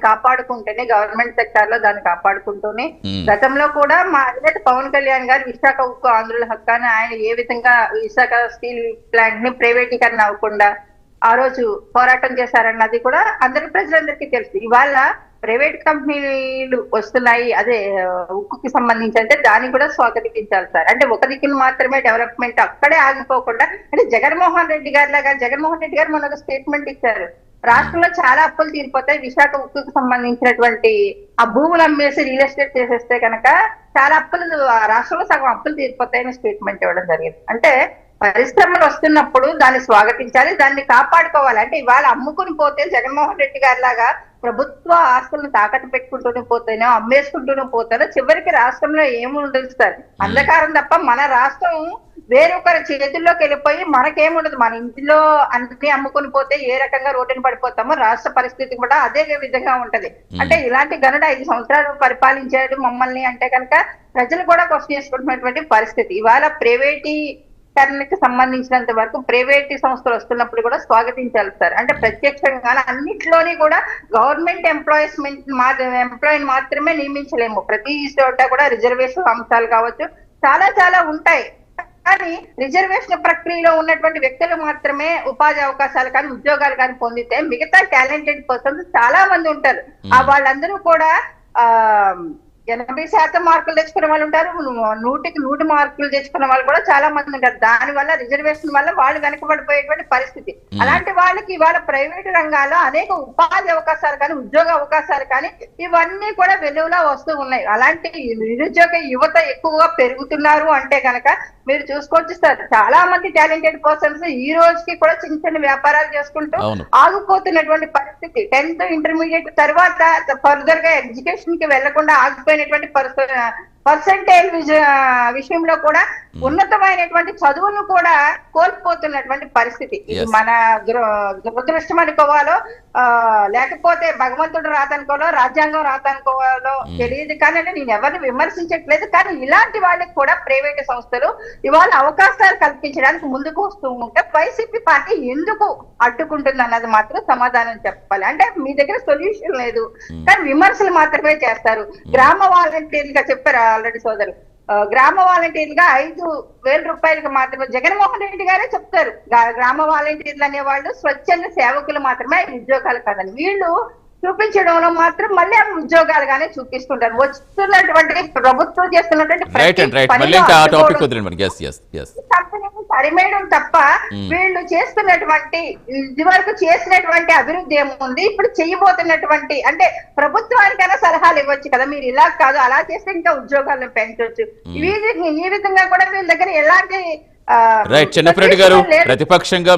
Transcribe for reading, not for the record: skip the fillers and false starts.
కాపాడుకుంటేనే, government sector లో దాన్ని కాపాడుకుంటూనే గతంలో కూడా మా అధినేత పవన్ కళ్యాణ్ గారు విశాఖ ఉక్కు ఆంధ్రుల హక్కు అని ఆయన ఏ విధంగా విశాఖ స్టీల్ ప్లాంట్ ని ప్రైవేటీకరణ అవ్వకుండా ఆ రోజు పోరాటం చేశారన్నది కూడా అందరి ప్రజలందరికీ తెలుసు. ఇవాళ ప్రైవేట్ కంపెనీలు వస్తున్నాయి, అదే ఉక్కుకి సంబంధించి, అంటే దాన్ని కూడా స్వాగతించాలి సార్. అంటే ఒక దిక్కును మాత్రమే డెవలప్మెంట్ అక్కడే ఆగిపోకుండా, అంటే జగన్మోహన్ రెడ్డి గారు మొన్న ఒక స్టేట్మెంట్ ఇచ్చారు, రాష్ట్రంలో చాలా అప్పులు తీరిపోతాయి, విశాఖ ఉక్కుకు సంబంధించినటువంటి ఆ భూములు అమ్మేసి రియల్ ఎస్టేట్ చేసేస్తే కనుక చాలా అప్పులు, రాష్ట్రంలో సగం అప్పులు తీరిపోతాయని స్టేట్మెంట్ ఇవ్వడం జరిగింది. అంటే పరిశ్రమలు వస్తున్నప్పుడు దాన్ని స్వాగతించాలి, దాన్ని కాపాడుకోవాలి. అంటే ఇవాళ అమ్ముకుని పోతే జగన్మోహన్ రెడ్డి గారి లాగా ప్రభుత్వ ఆస్తులను తాకట్టు పెట్టుకుంటూనే పోతేనో అమ్మేసుకుంటూనే పోతానో చివరికి రాష్ట్రంలో ఏముండదు సార్, అంధకారం తప్ప. మన రాష్ట్రం వేరొకరి చేతుల్లోకి వెళ్ళిపోయి మనకేముండదు. మన ఇంటిలో అన్ని అమ్ముకుని పోతే ఏ రకంగా రోడ్డుని పడిపోతామో రాష్ట్ర పరిస్థితి కూడా అదే విధంగా ఉంటది. అంటే ఇలాంటి గనుడ 5 సంవత్సరాలు పరిపాలించాడు మమ్మల్ని అంటే కనుక ప్రజలు కూడా క్వశ్చన్ చేసుకుంటున్నటువంటి పరిస్థితి. ఇవాళ ప్రైవేటీకరణకి సంబంధించినంత వరకు ప్రైవేట్ సంస్థలు వస్తున్నప్పుడు కూడా స్వాగతించాలి సార్. అంటే ప్రత్యక్షంగా అన్నిట్లోని కూడా గవర్నమెంట్ ఎంప్లాయీని మాత్రమే నియమించలేము. ప్రతి చోట కూడా రిజర్వేషన్ అంశాలు కావచ్చు, చాలా ఉంటాయి. కానీ రిజర్వేషన్ ప్రక్రియలో ఉన్నటువంటి వ్యక్తులు మాత్రమే ఉపాధి అవకాశాలు కానీ ఉద్యోగాలు కానీ పొందితే మిగతా టాలెంటెడ్ పర్సన్స్ చాలా మంది ఉంటారు. వాళ్ళందరూ కూడా 80% మార్కులు తెచ్చుకునే వాళ్ళు ఉంటారు, 100కి 100 మార్కులు తెచ్చుకున్న వాళ్ళు కూడా చాలా మంది ఉంటారు. దాని వల్ల రిజర్వేషన్ వల్ల వాళ్ళు వెనకబడిపోయేటువంటి పరిస్థితి. అలాంటి వాళ్ళకి ఇవాళ ప్రైవేటు రంగాల్లో అనేక ఉపాధి అవకాశాలు కానీ ఉద్యోగ అవకాశాలు కానీ ఇవన్నీ కూడా వెలుగులో వస్తూ ఉన్నాయి. అలాంటి నిరుద్యోగ యువత ఎక్కువగా పెరుగుతున్నారు అంటే కనుక మీరు చూసుకోవచ్చు సార్, చాలా మంది టాలెంటెడ్ పర్సన్స్ ఈ రోజుకి కూడా చిన్న వ్యాపారాలు చేసుకుంటూ ఆగిపోతున్నటువంటి పరిస్థితి. 10th ఇంటర్మీడియట్ తర్వాత ఫర్దర్ గా ఎడ్యుకేషన్ కి వెళ్లకుండా ఆగిపోయినటువంటి పర్సెంటేజ్ విషయంలో కూడా ఉన్నతమైనటువంటి చదువును కూడా కోల్పోతున్నటువంటి పరిస్థితి. ఇది మన దురదృష్టం అనుకోవాలో లేకపోతే భగవంతుడు రాతనుకోవాలో రాజ్యాంగం రాతనుకోవాలో తెలియదు. కానీ అంటే నేను ఎవరిని విమర్శించట్లేదు, కానీ ఇలాంటి వాళ్ళకి కూడా ప్రైవేట్ సంస్థలు ఇవాళ అవకాశాలు కల్పించడానికి ముందుకు వస్తూ ఉంటే వైసీపీ పార్టీ ఎందుకు అడ్డుకుంటుంది అన్నది మాత్రం సమాధానం చెప్పాలి. అంటే మీ దగ్గర సొల్యూషన్ లేదు, కానీ విమర్శలు మాత్రమే చేస్తారు. గ్రామ వాలంటీర్లుగా చెప్పారు ఆల్రెడీ సోదరు, గ్రామ వాలంటీర్లుగా 5,000 రూపాయలకి మాత్రమే జగన్మోహన్ రెడ్డి గారే చెప్తారు. గ్రామ వాలంటీర్లు అనేవాళ్ళు స్వచ్ఛంద సేవకులు మాత్రమే, ఉద్యోగాలు కాదని. వీళ్ళు చూపించడంలో మాత్రం మళ్ళీ ఉద్యోగాలుగానే చూపిస్తుంటారు. వస్తున్నటువంటి ప్రభుత్వం చేస్తున్నటువంటి కంపెనీని తరిమేయడం తప్ప వీళ్ళు చేస్తున్నటువంటి ఇదివరకు చేసినటువంటి అభివృద్ధి ఏముంది, ఇప్పుడు చేయబోతున్నటువంటి, అంటే ప్రభుత్వానికైనా సలహాలు ఇవ్వచ్చు కదా, మీరు ఇలా కాదు అలా చేస్తే ఇంకా ఉద్యోగాలను పెంచవచ్చు. ఈ విధంగా కూడా వీళ్ళ దగ్గర ఎలాంటి చెన్నపరెడ్డి గారు ప్రతిపక్షంగా